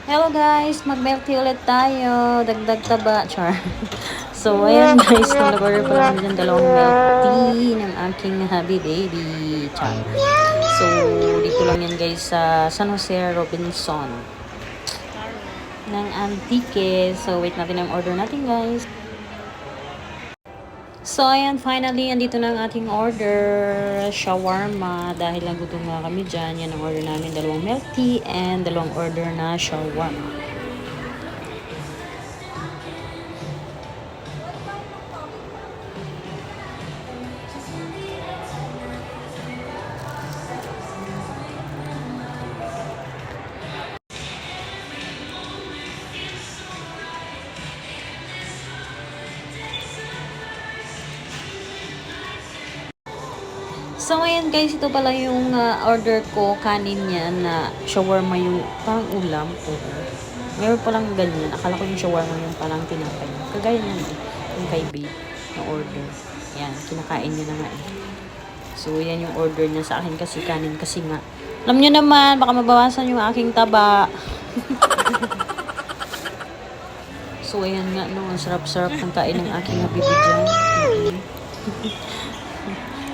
Hello guys, mag-milk tea ulit tayo. Dagdag taba, char. So, ayan guys, nag-order pala kami dyan dalawang milk tea ng aking hubby baby, char. So, dito lang yan guys sa San Jose Robinson ng Antique. So, wait natin ang order natin guys. So, ayan, finally, andito na ang ating order, shawarma. Dahil nagutom nga kami dyan, yan ang order namin, dalawang milk tea and dalawang order na shawarma. So, ayan guys, ito pala yung order ko, kanin niya na shawarma yung parang ulam. Ngayon palang ganyan. Akala ko yung shawarma yung parang tinapay. Kagaya niya, yung kay babe na order. Yan, kinakain niya na nga eh. So, yan yung order niya sa akin kasi kanin kasi nga. Alam niyo naman, baka mabawasan yung aking taba. So, ayan nga, no, ang sarap-sarap ng kain ng aking habibi dyan.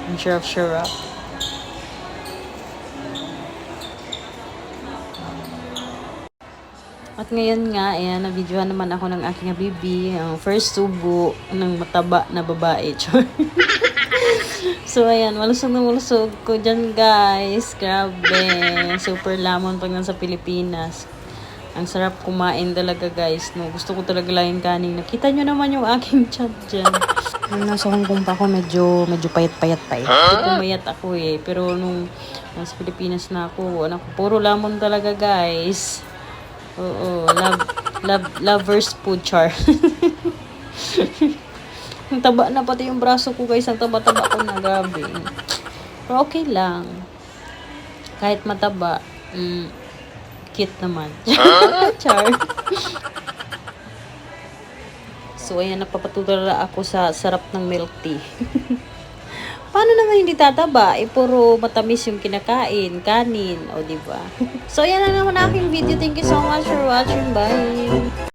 Ang sarap-sarap. At ngayon nga, ayan, na-videohan naman ako ng aking habibi, ang first subo ng mataba na babae. So, ayan, malusog na malusog ko dyan, guys. Grabe. Super lamon pag nasa Pilipinas. Ang sarap kumain talaga, guys. No? Gusto ko talaga laging kanin. Nakita nyo naman yung aking chat dyan. Nung nasa Hong Kong pa ako, medyo payat-payat pa eh. Pumayat ako eh. Pero nung nasa Pilipinas na ako, anak ko, puro lamon talaga, guys. Oo, lovers food, char. Ang taba na pati yung braso ko, guys. Ang taba-taba ko na, grabe. Pero okay lang. Kahit mataba, cute naman. Char. So, ayan, napapatutula ako sa sarap ng milk tea. Paano naman hindi tataba? Puro matamis yung kinakain, kanin, o diba? So, ayan na naman aking video. Thank you so much for watching. Bye!